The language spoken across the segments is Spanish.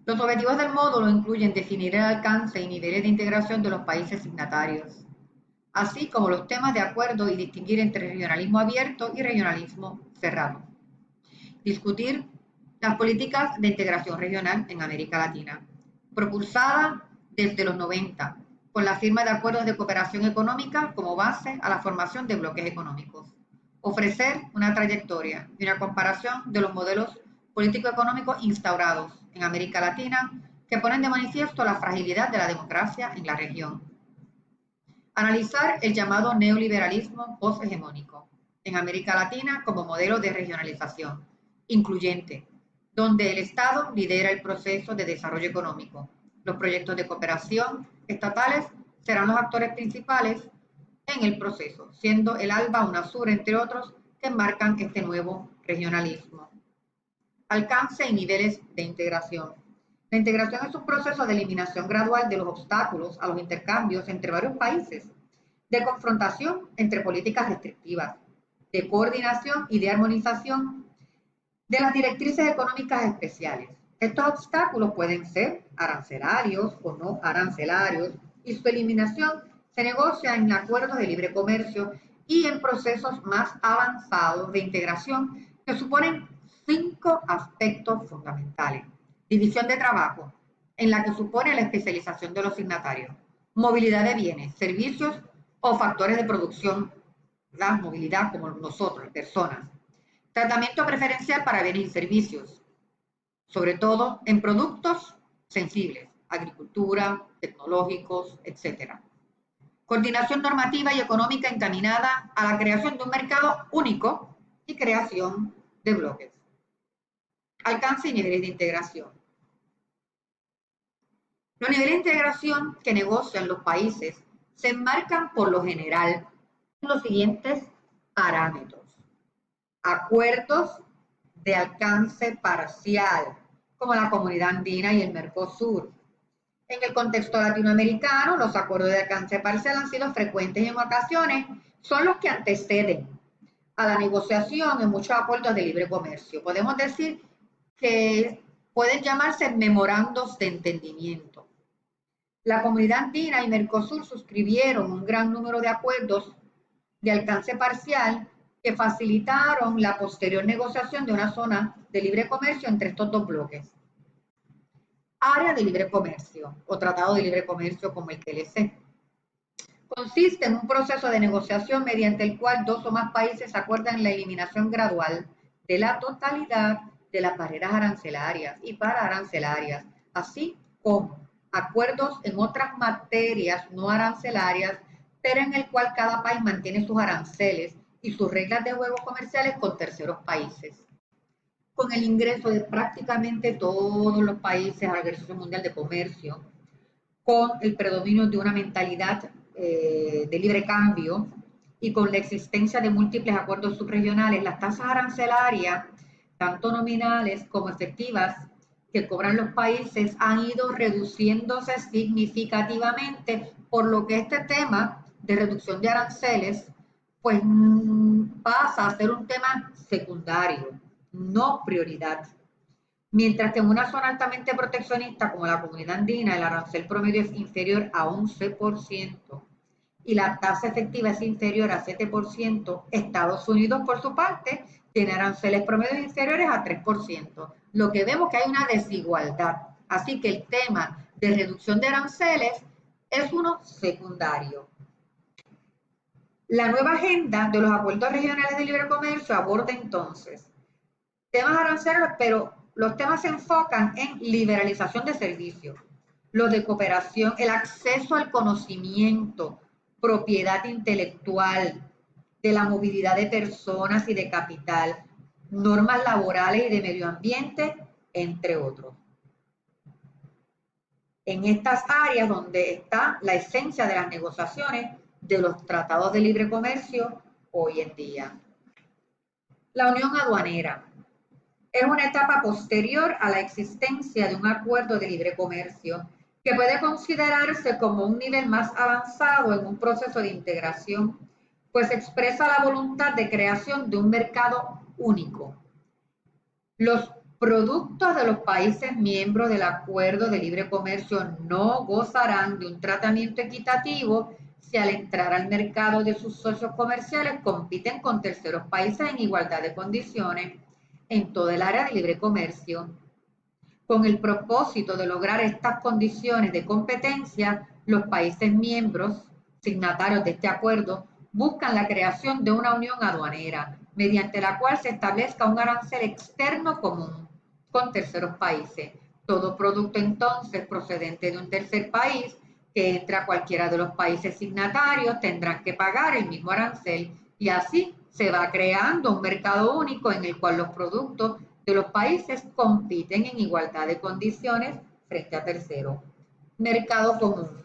Los objetivos del módulo incluyen definir el alcance y niveles de integración de los países signatarios, así como los temas de acuerdo y distinguir entre regionalismo abierto y regionalismo cerrado. Discutir las políticas de integración regional en América Latina, propulsada desde los 90, con la firma de acuerdos de cooperación económica como base a la formación de bloques económicos. Ofrecer una trayectoria y una comparación de los modelos político-económicos instaurados en América Latina que ponen de manifiesto la fragilidad de la democracia en la región. Analizar el llamado neoliberalismo posthegemónico en América Latina como modelo de regionalización incluyente, donde el Estado lidera el proceso de desarrollo económico. Los proyectos de cooperación estatales serán los actores principales en el proceso, siendo el ALBA, UNASUR, entre otros, que enmarcan este nuevo regionalismo. Alcance y niveles de integración. La integración es un proceso de eliminación gradual de los obstáculos a los intercambios entre varios países, de confrontación entre políticas restrictivas, de coordinación y de armonización de las directrices económicas especiales. Estos obstáculos pueden ser arancelarios o no arancelarios y su eliminación se negocia en acuerdos de libre comercio y en procesos más avanzados de integración que suponen 5 aspectos fundamentales. División de trabajo, en la que supone la especialización de los signatarios. Movilidad de bienes, servicios o factores de producción, la movilidad como nosotros, personas. Tratamiento preferencial para bienes y servicios, sobre todo en productos sensibles, agricultura, tecnológicos, etc. Coordinación normativa y económica encaminada a la creación de un mercado único y creación de bloques. Alcance y niveles de integración. Los niveles de integración que negocian los países se enmarcan por lo general en los siguientes parámetros. Acuerdos de alcance parcial, como la Comunidad Andina y el Mercosur. En el contexto latinoamericano, los acuerdos de alcance parcial han sido frecuentes y en ocasiones son los que anteceden a la negociación en muchos acuerdos de libre comercio. Podemos decir que pueden llamarse memorandos de entendimiento. La Comunidad Andina y Mercosur suscribieron un gran número de acuerdos de alcance parcial que facilitaron la posterior negociación de una zona de libre comercio entre estos dos bloques. Área de libre comercio o tratado de libre comercio como el TLC. Consiste en un proceso de negociación mediante el cual dos o más países acuerdan la eliminación gradual de la totalidad de las barreras arancelarias y pararancelarias, así como acuerdos en otras materias no arancelarias, pero en el cual cada país mantiene sus aranceles y sus reglas de juego comerciales con terceros países. Con el ingreso de prácticamente todos los países a la Organización Mundial de Comercio, con el predominio de una mentalidad de libre cambio y con la existencia de múltiples acuerdos subregionales, las tasas arancelarias, tanto nominales como efectivas, que cobran los países han ido reduciéndose significativamente, por lo que este tema de reducción de aranceles pues pasa a ser un tema secundario, no prioridad. Mientras que en una zona altamente proteccionista como la Comunidad Andina, el arancel promedio es inferior a 11% y la tasa efectiva es inferior a 7%, Estados Unidos, por su parte, tiene aranceles promedios inferiores a 3%, lo que vemos que hay una desigualdad. Así que el tema de reducción de aranceles es uno secundario. La nueva agenda de los acuerdos regionales de libre comercio aborda entonces temas arancelarios, pero los temas se enfocan en liberalización de servicios, los de cooperación, el acceso al conocimiento, propiedad intelectual, de la movilidad de personas y de capital, normas laborales y de medio ambiente, entre otros. En estas áreas donde está la esencia de las negociaciones de los tratados de libre comercio hoy en día. La unión aduanera es una etapa posterior a la existencia de un acuerdo de libre comercio que puede considerarse como un nivel más avanzado en un proceso de integración, pues expresa la voluntad de creación de un mercado único. Los productos de los países miembros del Acuerdo de Libre Comercio no gozarán de un tratamiento equitativo si al entrar al mercado de sus socios comerciales compiten con terceros países en igualdad de condiciones en toda el área de libre comercio. Con el propósito de lograr estas condiciones de competencia, los países miembros, signatarios de este acuerdo, buscan la creación de una unión aduanera, mediante la cual se establezca un arancel externo común con terceros países. Todo producto entonces procedente de un tercer país que entre a cualquiera de los países signatarios tendrán que pagar el mismo arancel y así se va creando un mercado único en el cual los productos de los países compiten en igualdad de condiciones frente a terceros. Mercado común.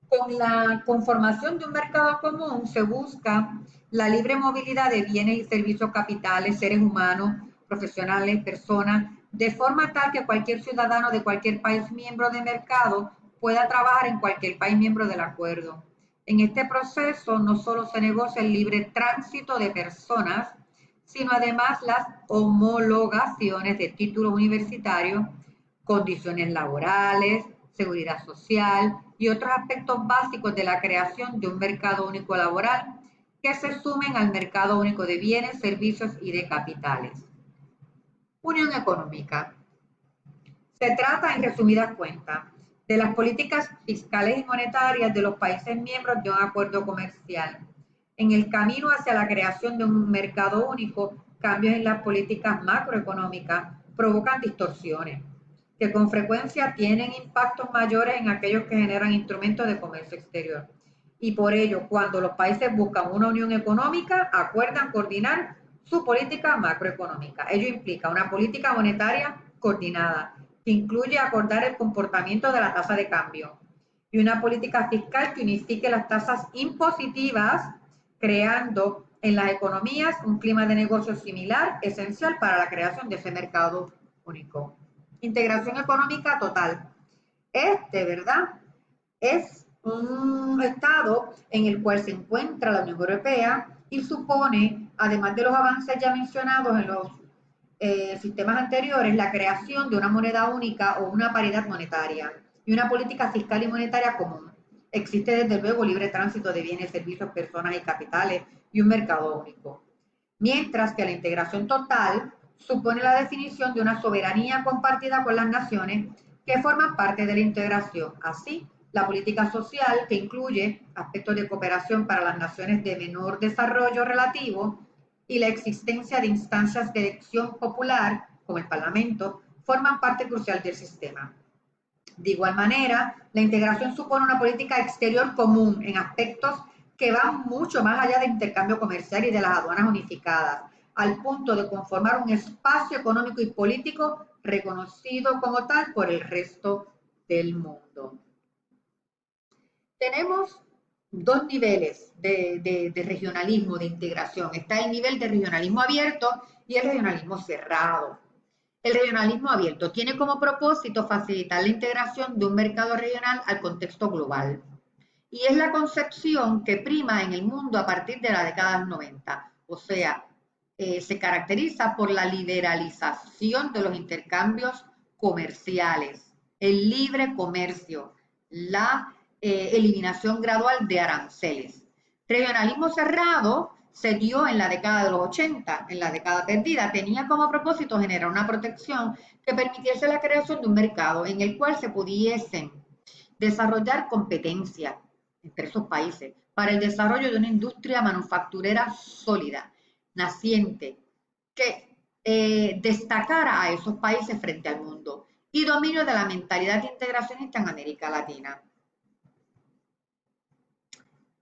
Con la conformación de un mercado común se busca la libre movilidad de bienes y servicios, capitales, seres humanos, profesionales, personas, de forma tal que cualquier ciudadano de cualquier país miembro de mercado pueda trabajar en cualquier país miembro del acuerdo. En este proceso no solo se negocia el libre tránsito de personas, sino además las homologaciones de títulos universitarios, condiciones laborales, seguridad social y otros aspectos básicos de la creación de un mercado único laboral que se sumen al mercado único de bienes, servicios y de capitales. Unión económica. Se trata, en resumidas cuentas, de las políticas fiscales y monetarias de los países miembros de un acuerdo comercial. En el camino hacia la creación de un mercado único, cambios en las políticas macroeconómicas provocan distorsiones, que con frecuencia tienen impactos mayores en aquellos que generan instrumentos de comercio exterior. Y por ello, cuando los países buscan una unión económica, acuerdan coordinar su política macroeconómica. Ello implica una política monetaria coordinada, que incluye acordar el comportamiento de la tasa de cambio, y una política fiscal que unifique las tasas impositivas, creando en las economías un clima de negocio similar, esencial para la creación de ese mercado único. Integración económica total. ¿Verdad? Es un estado en el cual se encuentra la Unión Europea y supone, además de los avances ya mencionados en los sistemas anteriores, la creación de una moneda única o una paridad monetaria y una política fiscal y monetaria común. Existe desde luego libre tránsito de bienes, servicios, personas y capitales y un mercado único. Mientras que la integración total supone la definición de una soberanía compartida con las naciones que forman parte de la integración. Así, la política social, que incluye aspectos de cooperación para las naciones de menor desarrollo relativo, y la existencia de instancias de elección popular, como el Parlamento, forman parte crucial del sistema. De igual manera, la integración supone una política exterior común en aspectos que van mucho más allá del intercambio comercial y de las aduanas unificadas, al punto de conformar un espacio económico y político reconocido como tal por el resto del mundo. Tenemos dos niveles de regionalismo, de integración. Está el nivel de regionalismo abierto y el regionalismo cerrado. El regionalismo abierto tiene como propósito facilitar la integración de un mercado regional al contexto global. Y es la concepción que prima en el mundo a partir de la década 90. O sea, se caracteriza por la liberalización de los intercambios comerciales, el libre comercio, la eliminación gradual de aranceles. Regionalismo cerrado se dio en la década de los 80, en la década perdida. Tenía como propósito generar una protección que permitiese la creación de un mercado en el cual se pudiesen desarrollar competencia entre esos países para el desarrollo de una industria manufacturera sólida, naciente, que destacara a esos países frente al mundo, y dominio de la mentalidad integracionista en América Latina.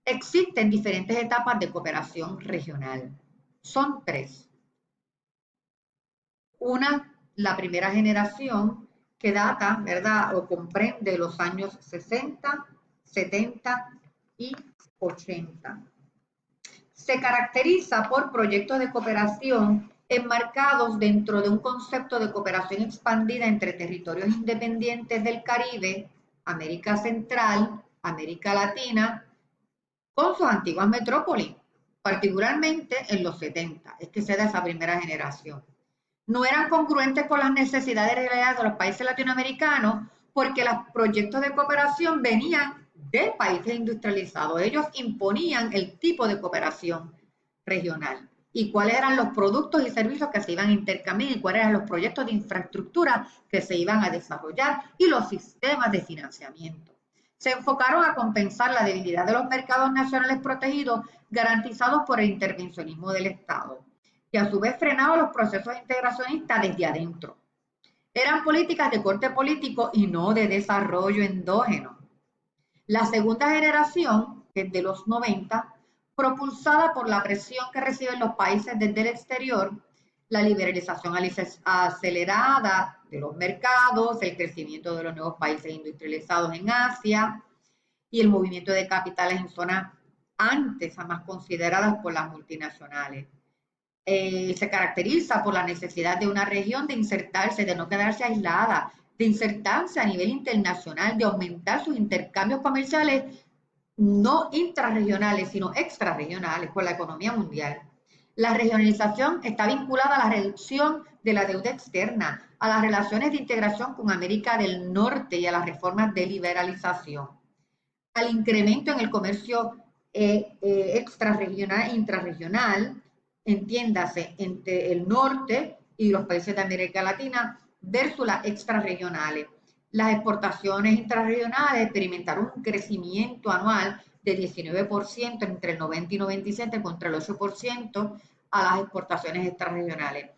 Existen diferentes etapas de cooperación regional. Son tres. Una, la primera generación, que data, ¿verdad?, o comprende los años 60, 70 y 80. Se caracteriza por proyectos de cooperación enmarcados dentro de un concepto de cooperación expandida entre territorios independientes del Caribe, América Central, América Latina, con sus antiguas metrópolis, particularmente en los 70, es que se da esa primera generación. no eran congruentes con las necesidades reales de los países latinoamericanos porque los proyectos de cooperación venían de países industrializados. Ellos imponían el tipo de cooperación regional y cuáles eran los productos y servicios que se iban a intercambiar y cuáles eran los proyectos de infraestructura que se iban a desarrollar y los sistemas de financiamiento. Se enfocaron a compensar la debilidad de los mercados nacionales protegidos garantizados por el intervencionismo del Estado, que a su vez frenaba los procesos integracionistas desde adentro. Eran políticas de corte político y no de desarrollo endógeno. La segunda generación, que es de los 90, propulsada por la presión que reciben los países desde el exterior, la liberalización acelerada de los mercados, el crecimiento de los nuevos países industrializados en Asia y el movimiento de capitales en zonas antes jamás consideradas por las multinacionales. Se caracteriza por la necesidad de una región de insertarse, de no quedarse aislada, de insertarse a nivel internacional, de aumentar sus intercambios comerciales, no intrarregionales, sino extrarregionales con la economía mundial. La regionalización está vinculada a la reducción de la deuda externa, a las relaciones de integración con América del Norte y a las reformas de liberalización, al incremento en el comercio extrarregional e intrarregional, entiéndase, entre el norte y los países de América Latina versus las extrarregionales. Las exportaciones intrarregionales experimentaron un crecimiento anual de 19% entre el 90 y 97 contra el 8% a las exportaciones extrarregionales.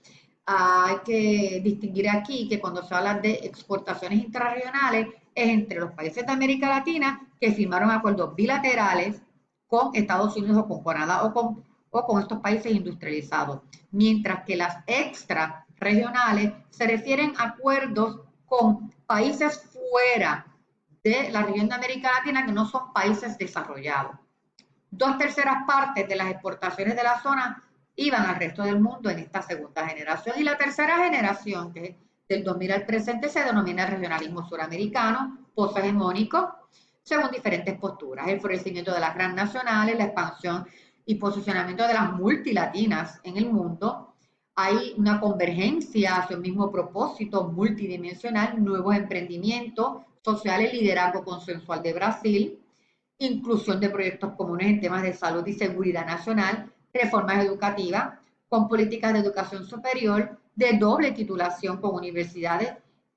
Hay que distinguir aquí que cuando se habla de exportaciones intrarregionales es entre los países de América Latina que firmaron acuerdos bilaterales con Estados Unidos o con Canadá o con estos países industrializados, mientras que las extrarregionales se refieren a acuerdos con países fuera de la región de América Latina que no son países desarrollados. 2/3 partes de las exportaciones de la zona iban al resto del mundo en esta segunda generación. Y la tercera generación, que es del 2000 al presente, se denomina el regionalismo suramericano, poshegemónico, según diferentes posturas. El florecimiento de las transnacionales, la expansión y posicionamiento de las multilatinas en el mundo. Hay una convergencia hacia un mismo propósito multidimensional, nuevos emprendimientos sociales, liderazgo consensual de Brasil, inclusión de proyectos comunes en temas de salud y seguridad nacional, reformas educativas, con políticas de educación superior, de doble titulación con universidades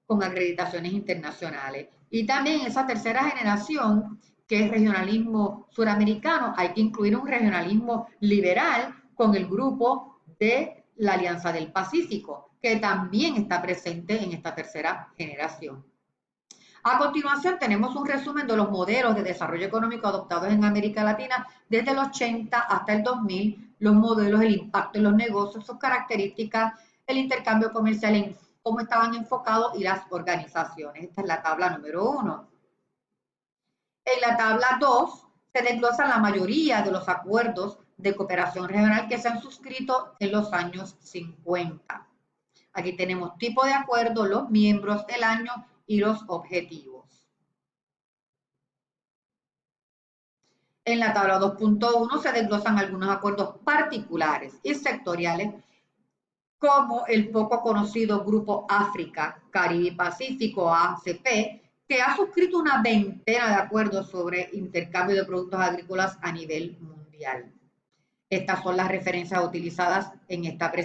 con acreditaciones internacionales. Y también esa tercera generación, que es regionalismo suramericano, hay que incluir un regionalismo liberal con el grupo de la Alianza del Pacífico, que también está presente en esta tercera generación. A continuación tenemos un resumen de los modelos de desarrollo económico adoptados en América Latina desde el 80 hasta el 2000, los modelos, el impacto en los negocios, sus características, el intercambio comercial, en cómo estaban enfocados y las organizaciones. Esta es la tabla número 1. En la tabla 2 se desglosan la mayoría de los acuerdos de cooperación regional que se han suscrito en los años 50. Aquí tenemos tipo de acuerdo, los miembros, el año y los objetivos. En la tabla 2.1 se desglosan algunos acuerdos particulares y sectoriales, como el poco conocido Grupo África, Caribe y Pacífico, ACP, que ha suscrito una veintena de acuerdos sobre intercambio de productos agrícolas a nivel mundial. Estas son las referencias utilizadas en esta presentación.